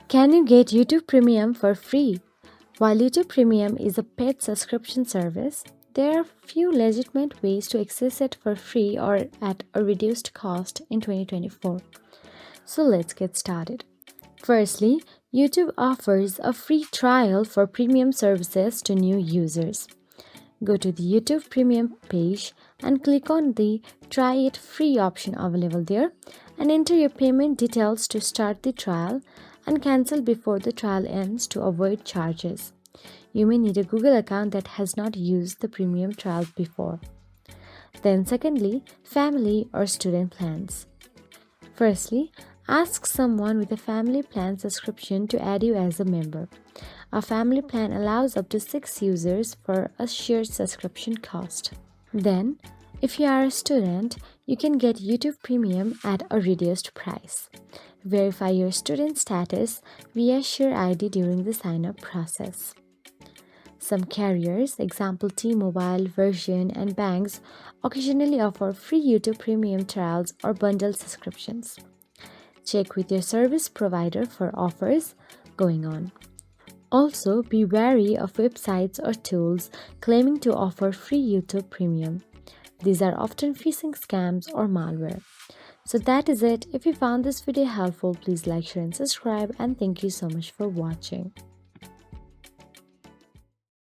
Can you get YouTube Premium for free? While YouTube Premium is a paid subscription service, there are few legitimate ways to access it for free or at a reduced cost in 2024. So let's get started. Firstly, YouTube offers a free trial for premium services to new users. Go to the YouTube Premium page and click on the Try It Free option available there and enter your payment details to start the trial and cancel before the trial ends to avoid charges. You may need a Google account that has not used the premium trial before. Then secondly, family or student plans. Firstly, ask someone with a family plan subscription to add you as a member. A family plan allows up to 6 users for a shared subscription cost. Then, if you are a student, you can get YouTube Premium at a reduced price. Verify your student status via Share ID during the sign-up process. Some carriers, example T-Mobile, Virgin, and banks, occasionally offer free YouTube Premium trials or bundled subscriptions. Check with your service provider for offers going on. Also, be wary of websites or tools claiming to offer free YouTube Premium. These are often phishing scams or malware. So that is it. If you found this video helpful, please like, share and subscribe, and thank you so much for watching.